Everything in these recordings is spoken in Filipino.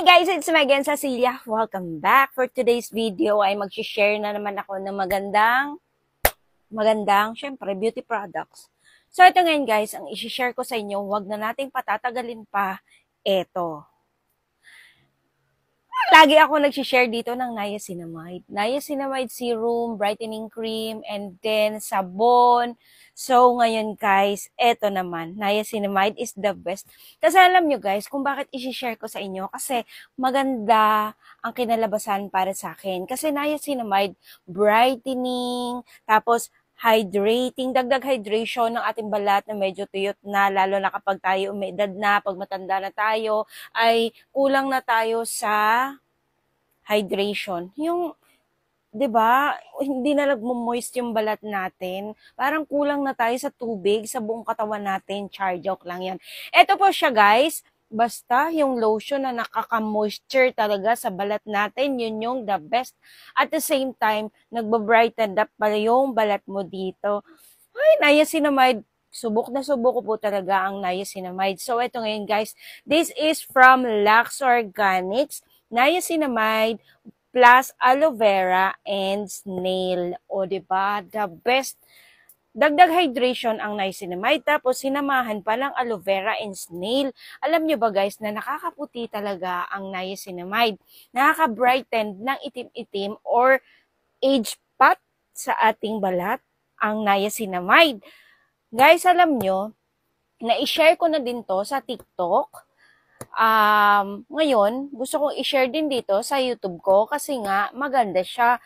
Hi guys, it's me again, Cecilia. Welcome back. For today's video ay mag-share na naman ako ng magandang, syempre, beauty products. So ito ngayon guys, ang i-share ko sa inyo, huwag na nating patatagalin pa, ito. Lagi ako nag-share dito ng niacinamide. Niacinamide serum, brightening cream, and then sabon. So, ngayon guys, eto naman, niacinamide is the best. Kasi alam nyo guys, kung bakit i-share ko sa inyo, kasi maganda ang kinalabasan para sa akin. Kasi niacinamide, brightening, tapos hydrating, dagdag hydration ng ating balat na medyo tuyot na, lalo na kapag tayo may edad na, pag matanda na tayo, ay kulang na tayo sa hydration. Yung 'di ba? Hindi na nagmo-moist yung balat natin. Parang kulang na tayo sa tubig sa buong katawan natin. Char, joke lang 'yan. Ito po siya, guys. Basta yung lotion na nakaka-moisture talaga sa balat natin, yun yung the best. At the same time, nagba-brighten up pa yung balat mo dito. Ay, niacinamide. Subok na subok ko po talaga ang niacinamide. So, ito ngayon, guys. This is from Lux Organics. Niacinamide plus aloe vera and snail. O, diba? The best. Dagdag hydration ang niacinamide, tapos sinamahan pa ng aloe vera and snail. Alam nyo ba guys na nakakaputi talaga ang niacinamide? Nakaka-brighten ng itim-itim or age spot sa ating balat ang niacinamide. Guys, alam nyo, na-share ko na din to sa TikTok. Ngayon, gusto kong i-share din dito sa YouTube ko kasi nga maganda siya.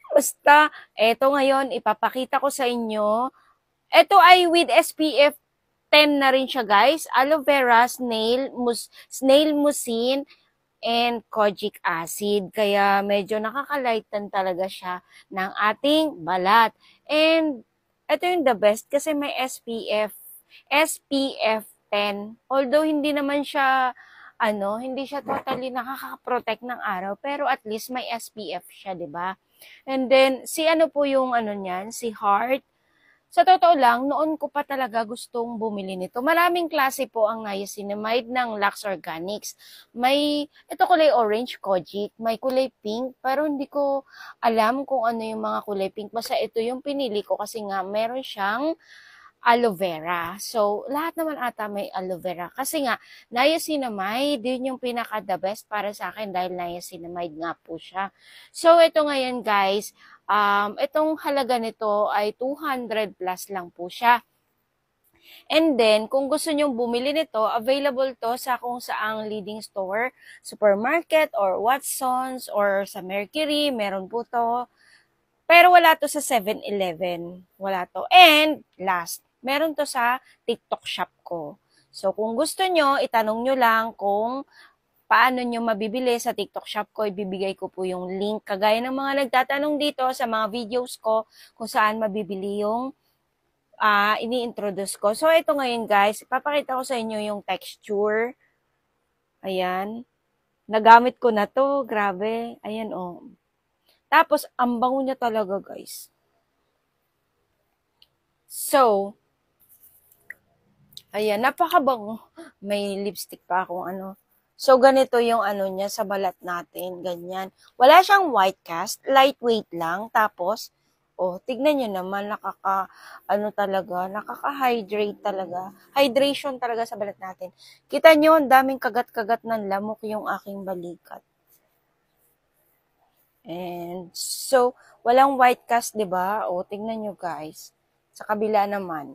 Basta, eto ngayon, ipapakita ko sa inyo. Ito ay with SPF 10 na rin siya, guys. Aloe vera, snail mucin, and kojic acid. Kaya medyo nakakalighten talaga siya ng ating balat. And ito yung the best kasi may SPF 10. Although hindi naman siya hindi siya totally nakaka-protect ng araw, pero at least may SPF siya, 'di ba? And then si po yung niyan, si Heart. Sa totoo lang, noon ko pa talaga gustong bumili nito. Maraming klase po ang niacinamide ng Lux Organics. May ito kulay orange, kojic, may kulay pink, pero hindi ko alam kung ano yung mga kulay pink. Basta ito yung pinili ko kasi nga meron siyang aloe vera. So, lahat naman ata may aloe vera. Kasi nga, niacinamide, yun yung pinaka-the best para sa akin dahil niacinamide nga po siya. So, ito ngayon guys, itong halaga nito ay 200 plus lang po siya. And then, kung gusto nyong bumili nito, available to sa kung saang leading store, supermarket, or Watsons, or sa Mercury, meron po to. Pero wala to sa 7-Eleven. Wala to. And, last, meron to sa TikTok shop ko. So, kung gusto nyo, itanong nyo lang kung paano nyo mabibili sa TikTok shop ko. Ibibigay ko po yung link. Kagaya ng mga nagtatanong dito sa mga videos ko kung saan mabibili yung ini-introduce ko. So, ito ngayon guys, ipapakita ko sa inyo yung texture. Ayan. Nagamit ko na to. Grabe. Ayan oh. Tapos, ang bango niya talaga, guys. So, ayan, napakabango. May lipstick pa akong So, ganito yung niya sa balat natin. Ganyan. Wala siyang white cast. Lightweight lang. Tapos, tignan nyo naman, nakaka-hydrate talaga. Hydration talaga sa balat natin. Kita nyo, ang daming kagat-kagat ng lamok yung aking balikat. And so, walang white cast, 'di ba? Tingnan nyo guys. Sa kabila naman.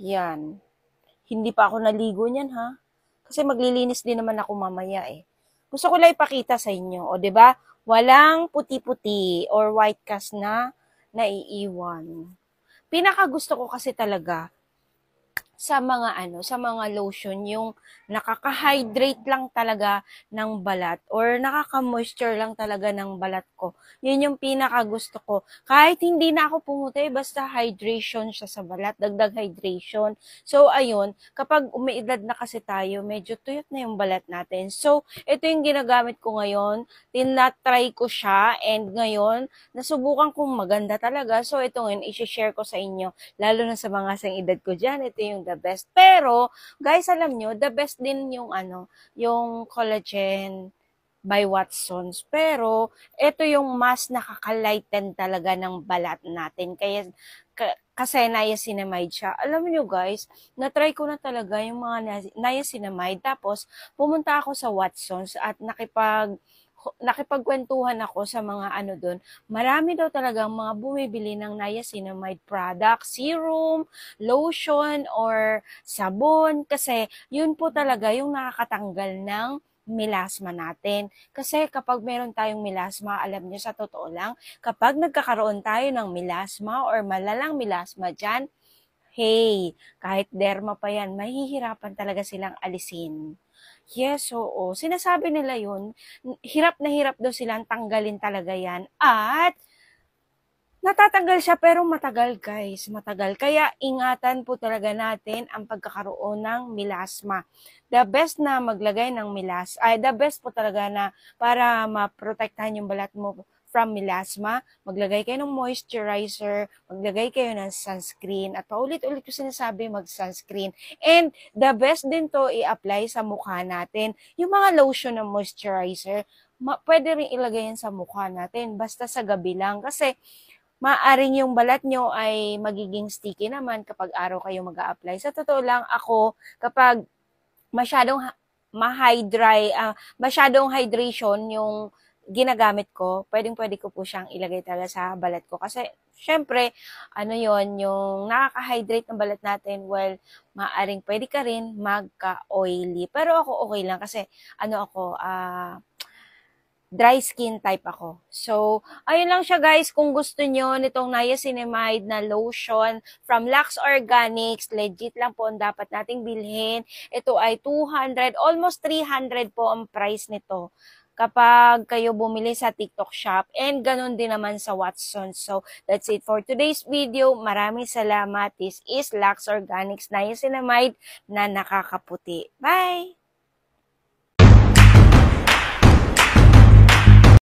Yan. Hindi pa ako naligo niyan, ha? Kasi maglilinis din naman ako mamaya eh. Gusto ko lang ipakita sa inyo, 'di ba? Walang puti-puti or white cast na naiiwan. Pinaka gusto ko kasi talaga sa mga lotion, yung nakaka-hydrate lang talaga ng balat or nakaka-moisture lang talaga ng balat ko. Yun yung pinaka gusto ko. Kahit hindi na ako pumuti, basta hydration siya sa balat, dagdag hydration. So, ayun, kapag umiidad na kasi tayo, medyo tuyot na yung balat natin. So, ito yung ginagamit ko ngayon. Tinatry ko siya and ngayon, nasubukan kong maganda talaga. So, ito ngayon, i-share ko sa inyo. Lalo na sa mga sang edad ko dyan, ito yung the best. Pero, guys, alam nyo, the best din yung yung collagen by Watsons. Pero, ito yung mas nakaka-lighten talaga ng balat natin. Kaya, kasi niacinamide siya. Alam nyo guys, na-try ko na talaga yung mga niacinamide. Tapos, pumunta ako sa Watsons at nakipagkwentuhan ako sa mga doon. Marami daw talagang mga bumibili ng niacinamide product, serum, lotion, or sabon. Kasi, yun po talaga yung nakakatanggal ng melasma natin. Kasi kapag meron tayong melasma, alam niyo sa totoo lang, kapag nagkakaroon tayo ng melasma or malalang melasma dyan, hey, kahit derma pa yan, mahihirapan talaga silang alisin. Yes, oo. Sinasabi nila yun, hirap na hirap daw silang tanggalin talaga yan. At natatanggal siya pero matagal guys, matagal. Kaya ingatan po talaga natin ang pagkakaroon ng melasma. The best na maglagay ng the best po talaga na para maprotektahan yung balat mo from melasma, maglagay kayo ng moisturizer, maglagay kayo ng sunscreen, at paulit-ulit ko sinasabi mag-sunscreen. And the best din to i-apply sa mukha natin. Yung mga lotion ng moisturizer, pwede rin ilagay yan sa mukha natin, basta sa gabi lang. Kasi maaring yung balat nyo ay magiging sticky naman kapag araw kayo mag-a-apply. Sa totoo lang, ako, kapag masyadong masyadong hydration yung ginagamit ko, pwedeng-pwede ko po siyang ilagay talaga sa balat ko. Kasi, syempre, yung nakaka-hydrate ng balat natin, well, maaring pwede ka rin magka-oily. Pero ako okay lang kasi, dry skin type ako. So, ayun lang siya guys. Kung gusto nyo nitong niacinamide na lotion from Lux Organics, legit lang po ang dapat nating bilhin. Ito ay 200, almost 300 po ang price nito kapag kayo bumili sa TikTok shop, and ganun din naman sa Watsons. So, that's it for today's video. Maraming salamat. This is Lux Organics Niacinamide na nakakaputi. Bye!